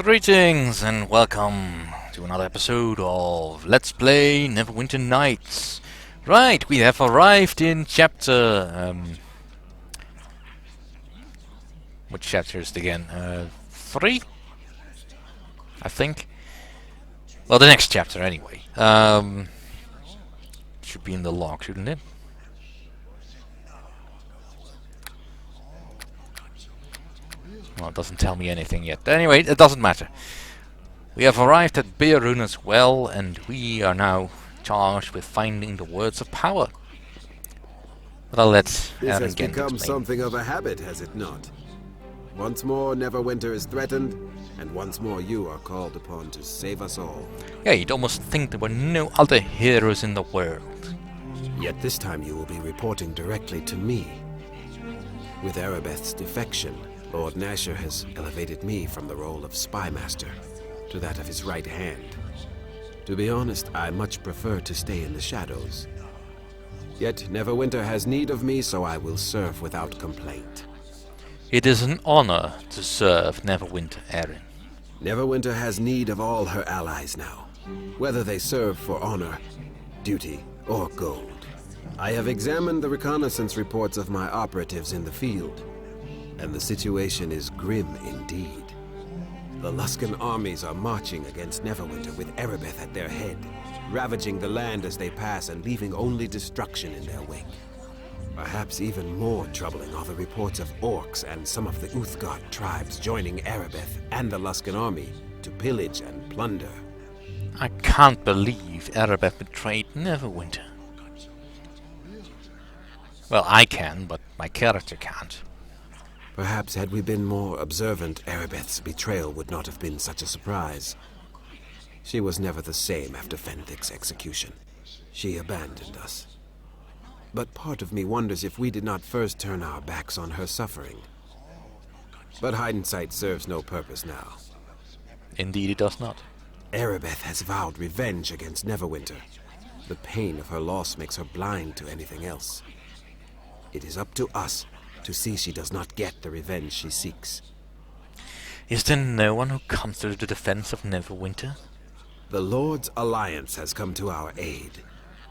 Greetings and welcome to another episode of Let's Play Neverwinter Nights. Right, we have arrived in chapter... which chapter is it again? 3? I think. Well, the next chapter anyway. Should be in the log, shouldn't it? Well, it doesn't tell me anything yet. Anyway, it doesn't matter. We have arrived at Bioware well, and we are now charged with finding the words of power. Well, let's This has get become into something of a habit, has it not? Once more, Neverwinter is threatened, and once more you are called upon to save us all. Yeah, you'd almost think there were no other heroes in the world. Yet this time you will be reporting directly to me. With Erebeth's defection, Lord Nasher has elevated me from the role of Spy Master to that of his right hand. To be honest, I much prefer to stay in the shadows. Yet Neverwinter has need of me, so I will serve without complaint. It is an honor to serve Neverwinter, Erin. Neverwinter has need of all her allies now, whether they serve for honor, duty, or gold. I have examined the reconnaissance reports of my operatives in the field, and the situation is grim indeed. The Luskan armies are marching against Neverwinter with Erebeth at their head, ravaging the land as they pass and leaving only destruction in their wake. Perhaps even more troubling are the reports of orcs and some of the Uthgard tribes joining Erebeth and the Luskan army to pillage and plunder. I can't believe Erebeth betrayed Neverwinter. Well, I can, but my character can't. Perhaps had we been more observant, Erebeth's betrayal would not have been such a surprise. She was never the same after Fenthic's execution. She abandoned us. But part of me wonders if we did not first turn our backs on her suffering. But hindsight serves no purpose now. Indeed it does not. Erebeth has vowed revenge against Neverwinter. The pain of her loss makes her blind to anything else. It is up to us to see she does not get the revenge she seeks. Is there no one who comes to the defense of Neverwinter? The Lord's Alliance has come to our aid.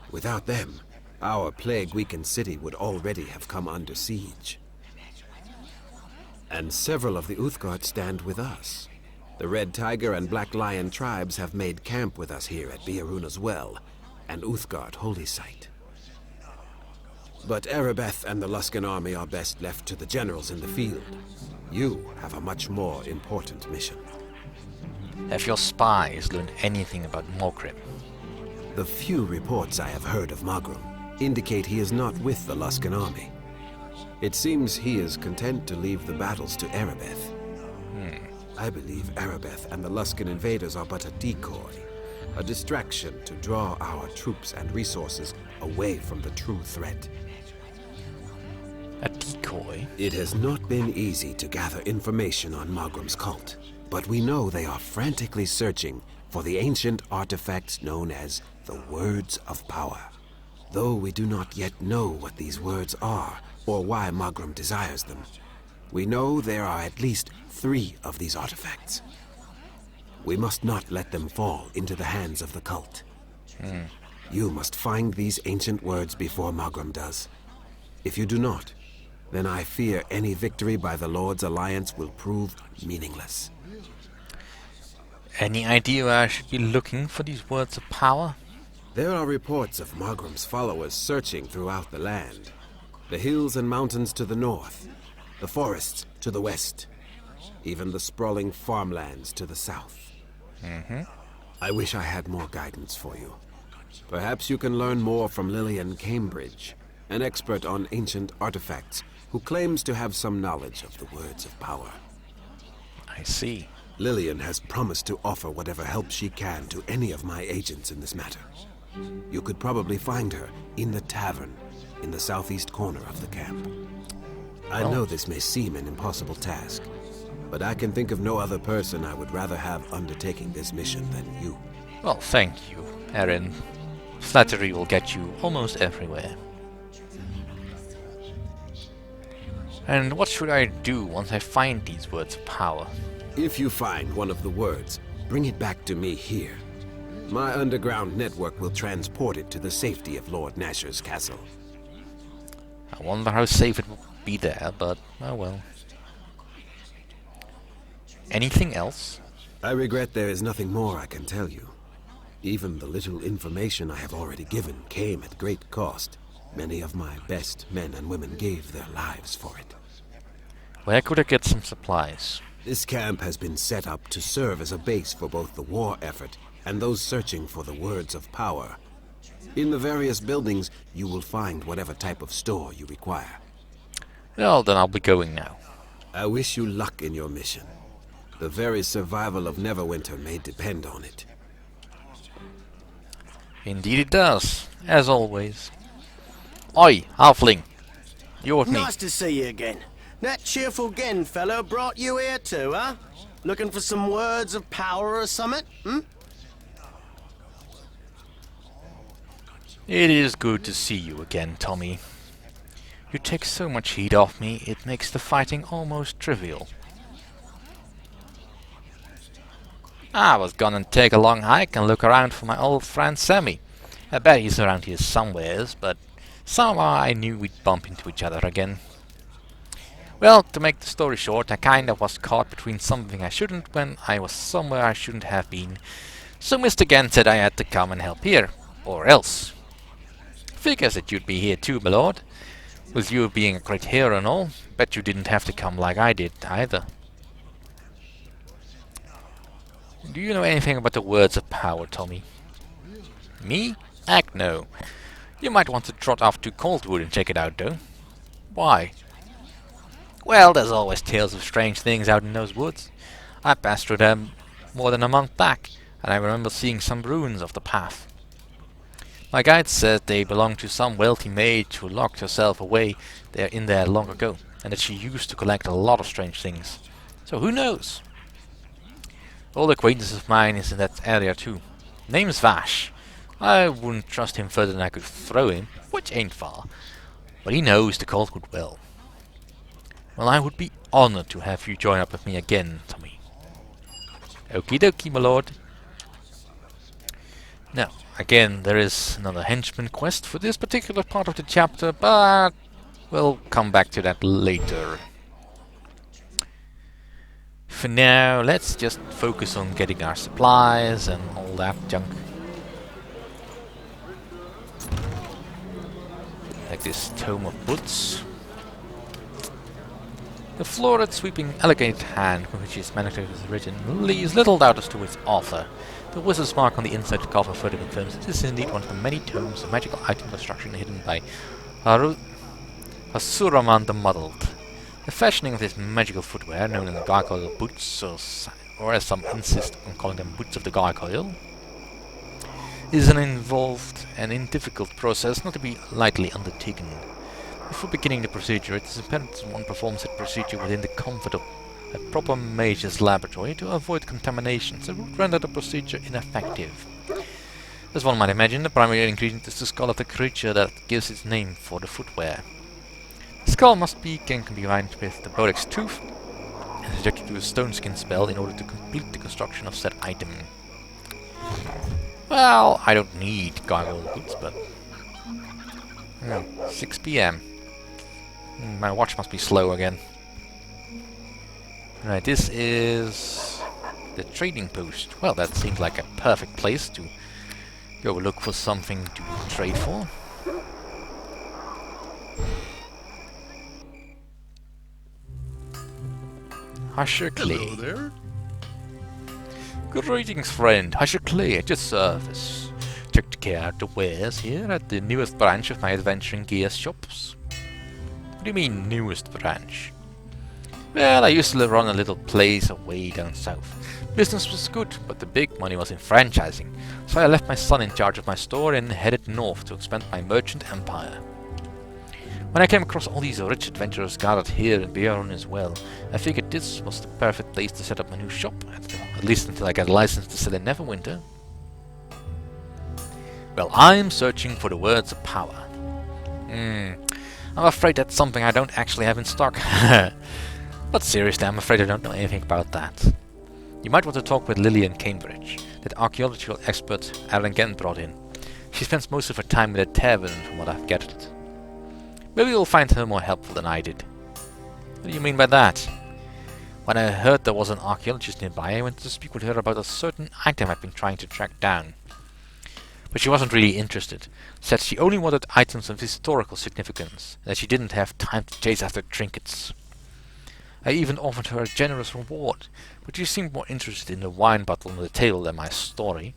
Without them, our plague-weakened city would already have come under siege. And several of the Uthgard stand with us. The Red Tiger and Black Lion tribes have made camp with us here at Bioware well, and Uthgard Holy Site. But Erebeth and the Luskan army are best left to the generals in the field. You have a much more important mission. Have your spies learned anything about Morgrim? The few reports I have heard of Magrum indicate he is not with the Luskan army. It seems he is content to leave the battles to Erebeth. I believe Erebeth and the Luskan invaders are but a decoy, a distraction to draw our troops and resources away from the true threat. A decoy? It has not been easy to gather information on Magrum's cult, but we know they are frantically searching for the ancient artifacts known as the Words of Power. Though we do not yet know what these words are, or why Magrum desires them, we know there are at least 3 of these artifacts. We must not let them fall into the hands of the cult. You must find these ancient words before Magrum does. If you do not, then I fear any victory by the Lord's Alliance will prove meaningless. Any idea where I should be looking for these words of power? There are reports of Magrum's followers searching throughout the land. The hills and mountains to the north, the forests to the west, even the sprawling farmlands to the south. I wish I had more guidance for you. Perhaps you can learn more from Lillian Cambridge, an expert on ancient artifacts who claims to have some knowledge of the words of power. I see. Lillian has promised to offer whatever help she can to any of my agents in this matter. You could probably find her in the tavern in the southeast corner of the camp. I know this may seem an impossible task, but I can think of no other person I would rather have undertaking this mission than you. Well, thank you, Erin. Flattery will get you almost everywhere. And what should I do once I find these words of power? If you find one of the words, bring it back to me here. My underground network will transport it to the safety of Lord Nasher's castle. I wonder how safe it will be there, but oh well. Anything else? I regret there is nothing more I can tell you. Even the little information I have already given came at great cost. Many of my best men and women gave their lives for it. Where could I get some supplies? This camp has been set up to serve as a base for both the war effort and those searching for the words of power. In the various buildings, you will find whatever type of store you require. Well, then I'll be going now. I wish you luck in your mission. The very survival of Neverwinter may depend on it. Indeed it does, as always. Oi, halfling! You're with me. Nice to see you again. That cheerful Gen fellow brought you here too, huh? Looking for some words of power or something, hmm? It is good to see you again, Tommy. You take so much heat off me, it makes the fighting almost trivial. I was gonna take a long hike and look around for my old friend Sammy. I bet he's around here somewheres, but somehow I knew we'd bump into each other again. Well, to make the story short, I kinda was caught between something I shouldn't when I was somewhere I shouldn't have been. So Mr. Gen said I had to come and help here, or else. Figures that you'd be here too, my lord. With you being a great hero and all, bet you didn't have to come like I did, either. Do you know anything about the words of power, Tommy? Me? Heck no. You might want to trot off to Coldwood and check it out, though. Why? Well, there's always tales of strange things out in those woods. I passed through them more than a month back, and I remember seeing some ruins of the path. My guide said they belonged to some wealthy maid who locked herself away in there long ago, and that she used to collect a lot of strange things. So who knows? Old acquaintance of mine is in that area too. Name's Vash. I wouldn't trust him further than I could throw him, which ain't far, but he knows the Coldwood well. Well, I would be honored to have you join up with me again, Tommy. Okie dokie, my lord. Now, again, there is another henchman quest for this particular part of the chapter, but we'll come back to that later. For now, let's just focus on getting our supplies and all that junk. Like this tome of boots. The florid, sweeping, elegant hand with which his manuscript is written leaves little doubt as to its author. The wizard's mark on the inside cover further confirms that this is indeed one of the many tomes of magical item construction hidden by Hasuraman the Muddled. The fashioning of this magical footwear, known as the gargoyle boots, or as some insist on calling them boots of the gargoyle, is an involved and difficult process not to be lightly undertaken. Before beginning the procedure, it is imperative that one performs that procedure within the comfort of a proper mage's laboratory to avoid contaminations that would render the procedure ineffective. As one might imagine, the primary ingredient is the skull of the creature that gives its name for the footwear. The skull must be again combined with the bodex tooth and subjected to a stone skin spell in order to complete the construction of said item. Well, I don't need gargoyle boots, but... 6 PM. My watch must be slow again. Right, this is the trading post. Well, that seems like a perfect place to go look for something to trade for. Husher Clay. Hello there. Greetings, friend. Husher Clay at your service. Took care out the wares here at the newest branch of my adventuring gear shops. What do you mean, newest branch? Well, I used to run a little place away down south. Business was good, but the big money was in franchising, so I left my son in charge of my store and headed north to expand my merchant empire. When I came across all these rich adventurers gathered here in Bioware as well, I figured this was the perfect place to set up my new shop, at least until I got a license to sell in Neverwinter. Well, I'm searching for the words of power. I'm afraid that's something I don't actually have in stock. But seriously, I'm afraid I don't know anything about that. You might want to talk with Lillian Cambridge, that archaeological expert Aaron Gent brought in. She spends most of her time in a tavern, from what I've gathered. Maybe you'll find her more helpful than I did. What do you mean by that? When I heard there was an archaeologist nearby, I went to speak with her about a certain item I've been trying to track down. But she wasn't really interested. Said she only wanted items of historical significance, and that she didn't have time to chase after trinkets. I even offered her a generous reward, but she seemed more interested in the wine bottle on the table than my story.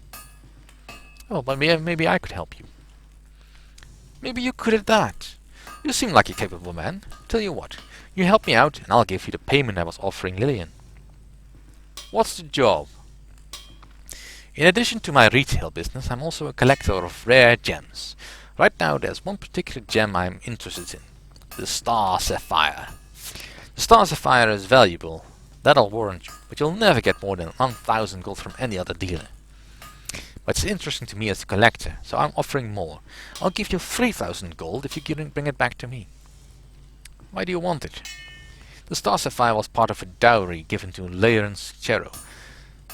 Oh, but maybe I could help you. Maybe you could at that. You seem like a capable man. Tell you what, you help me out and I'll give you the payment I was offering Lillian. What's the job? In addition to my retail business, I'm also a collector of rare gems. Right now there's one particular gem I'm interested in. The Star Sapphire. The Star Sapphire is valuable, that'll warrant you, but you'll never get more than 1,000 gold from any other dealer. But it's interesting to me as a collector, so I'm offering more. I'll give you 3,000 gold if you bring it back to me. Why do you want it? The Star Sapphire was part of a dowry given to Laerens Chero,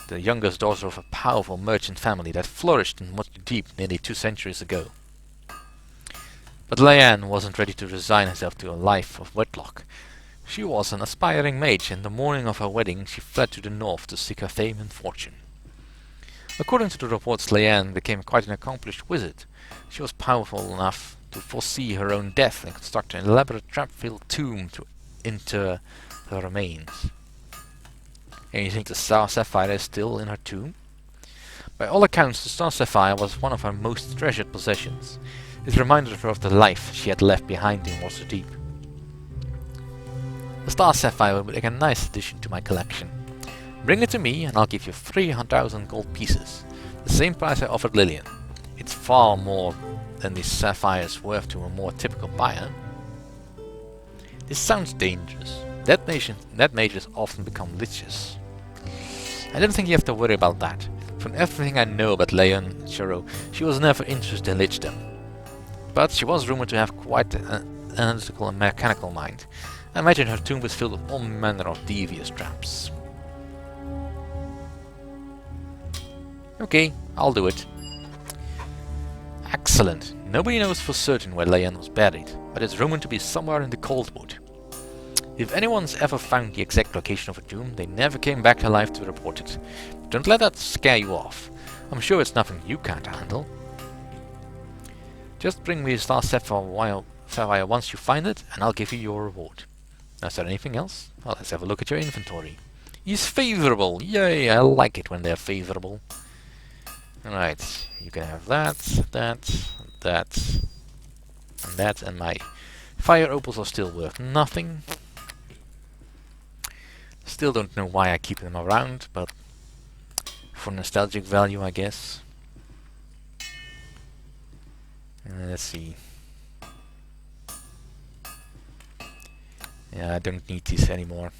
the youngest daughter of a powerful merchant family that flourished in Waterdeep nearly 2 centuries ago. But Leanne wasn't ready to resign herself to a life of wedlock. She was an aspiring mage, and the morning of her wedding she fled to the north to seek her fame and fortune. According to the reports, Leanne became quite an accomplished wizard. She was powerful enough to foresee her own death and construct an elaborate trap-filled tomb to inter her remains. And you think the Star Sapphire is still in her tomb? By all accounts, the Star Sapphire was one of her most treasured possessions. It reminded her of the life she had left behind in Waterdeep. The Star Sapphire would make a nice addition to my collection. Bring it to me and I'll give you 3,000 gold pieces, the same price I offered Lillian. It's far more than the sapphire's worth to a more typical buyer. This sounds dangerous. Dead mages often become liches. I don't think you have to worry about that. From everything I know about Leon Chero, she was never interested in lichdom. But she was rumored to have quite an analytical and mechanical mind. I imagine her tomb was filled with all manner of devious traps. Okay, I'll do it. Excellent. Nobody knows for certain where Leanne was buried, but it's rumored to be somewhere in the Coldwood. If anyone's ever found the exact location of a tomb, they never came back alive to report it. But don't let that scare you off. I'm sure it's nothing you can't handle. Just bring me the Star Sapphire once you find it, and I'll give you your reward. Now, is there anything else? Well, let's have a look at your inventory. He's favorable! Yay, I like it when they're favorable. Alright, you can have that, and my fire opals are still worth nothing. Still don't know why I keep them around, but for nostalgic value, I guess. Let's see. Yeah, I don't need these anymore.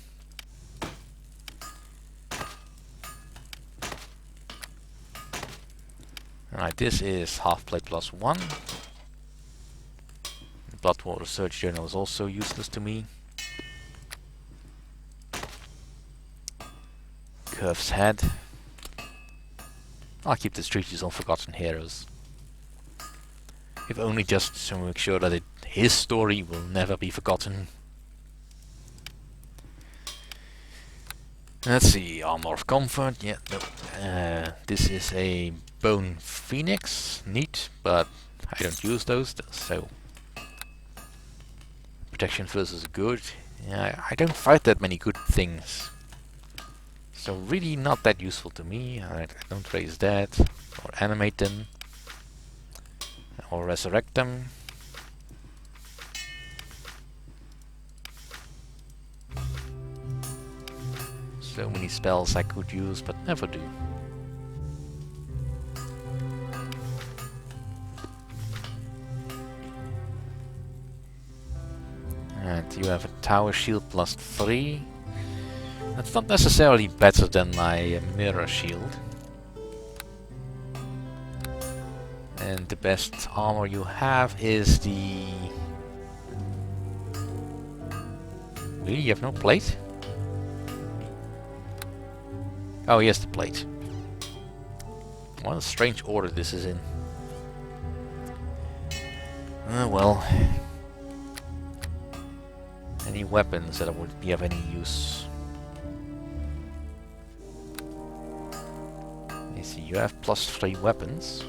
Alright, this is half plate plus 1. The Bloodwater Research Journal is also useless to me. Curve's Head. I'll keep this Treatise on Forgotten Heroes. If only just to make sure that his story will never be forgotten. Let's see, Armor of Comfort, yeah, no. This is a Bone Phoenix, neat, but I don't use those, so... Protection versus good, yeah, I don't fight that many good things. So really not that useful to me. I don't raise that, or animate them, or resurrect them. So many spells I could use, but never do. And you have a Tower Shield plus 3. That's not necessarily better than my Mirror Shield. And the best armor you have is the... Really? You have no plate? Oh, here's the plate. What a strange order this is in. Well. Any weapons that would be of any use? Let me see, you have +3 weapons.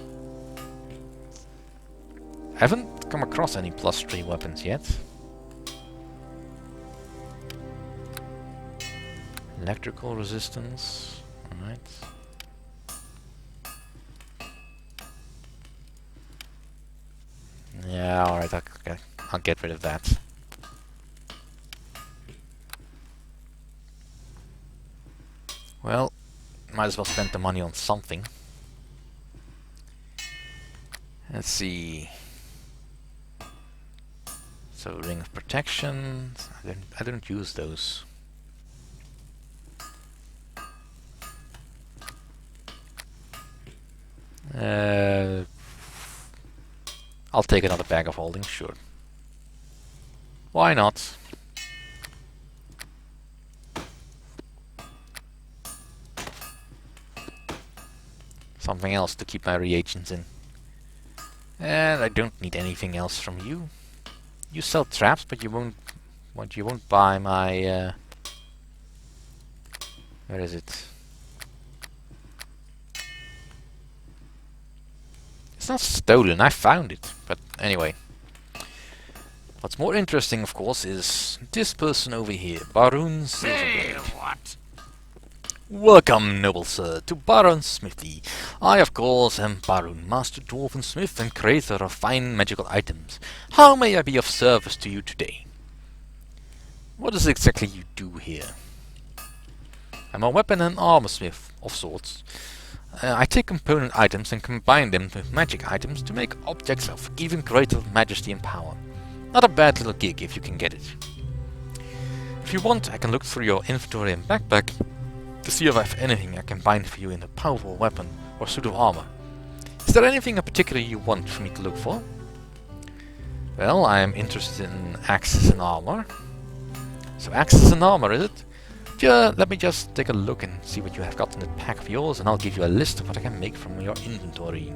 I haven't come across any +3 weapons yet. Electrical resistance. Alright. Yeah, alright, I'll get rid of that. Well, might as well spend the money on something. Let's see. So, ring of protection. I don't use those. I'll take another bag of holding, sure. Why not? Something else to keep my reagents in. And I don't need anything else from you. You sell traps, but you won't buy my where is it? It's not stolen, I found it. But anyway. What's more interesting, of course, is this person over here, Baron Silverblade. What? Welcome, noble sir, to Baron's Smithy. I, of course, am Baron, Master Dwarven Smith and creator of fine magical items. How may I be of service to you today? What is exactly you do here? I'm a weapon and armor smith of sorts. I take component items and combine them with magic items to make objects of even greater majesty and power. Not a bad little gig if you can get it. If you want, I can look through your inventory and backpack to see if I have anything I can bind for you in a powerful weapon or suit of armor. Is there anything in particular you want for me to look for? Well, I am interested in axes and armor. So axes and armor, is it? Let me just take a look and see what you have got in the pack of yours, and I'll give you a list of what I can make from your inventory.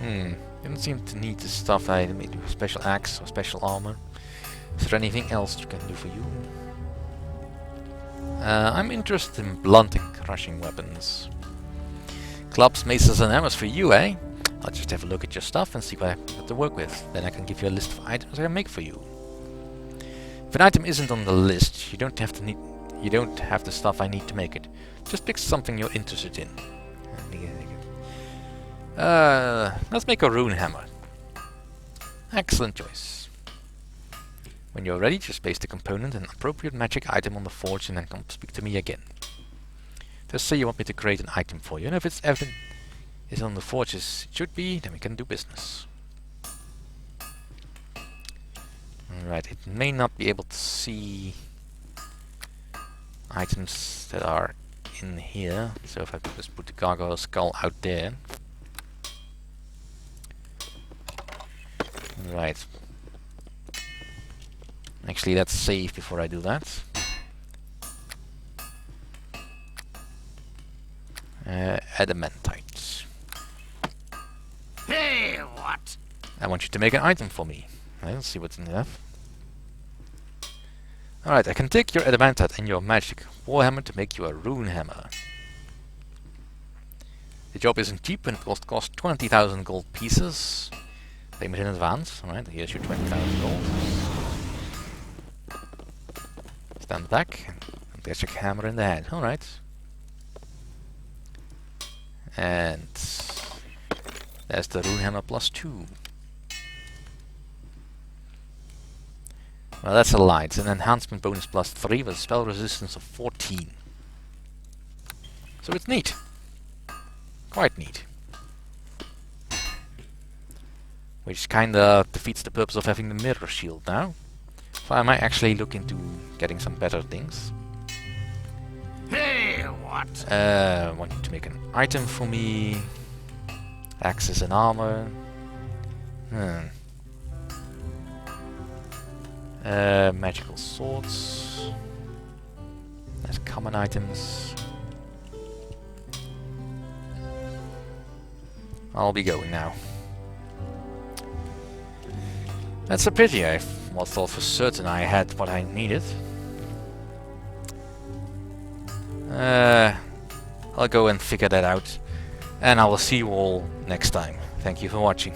You don't seem to need the stuff I made with special axe or special armor. Is there anything else you can do for you? I'm interested in blunt and crushing weapons. Clubs, maces and hammers for you, eh? I'll just have a look at your stuff and see what I've got to work with. Then I can give you a list of items I can make for you. If an item isn't on the list, you don't have the stuff I need to make it. Just pick something you're interested in. Let's make a rune hammer. Excellent choice. When you're ready, just place the component and appropriate magic item on the forge and then come speak to me again. Just say you want me to create an item for you, and if it's everything is on the forge as it should be, then we can do business. Alright, it may not be able to see items that are in here, so if I just put the gargoyle skull out there. Right. Actually, let's save before I do that. Adamantite. Hey, what? I want you to make an item for me. Let's see what's in there. Alright, I can take your adamantite and your magic warhammer to make you a rune hammer. The job isn't cheap and it will cost 20,000 gold pieces. Payment in advance. Alright, here's your 20,000 gold. Stand back and there's your hammer in the head. Alright. And there's the rune hammer +2. Well, that's a lie. It's an enhancement bonus +3 with a spell resistance of 14. So it's neat. Quite neat. Which kinda defeats the purpose of having the mirror shield now. So I might actually look into getting some better things. Hey, what? I want you to make an item for me. Axes and armor. Magical swords. Let's Common items. I'll be going now. That's a pity. I thought for certain I had what I needed. I'll go and figure that out. And I will see you all next time. Thank you for watching.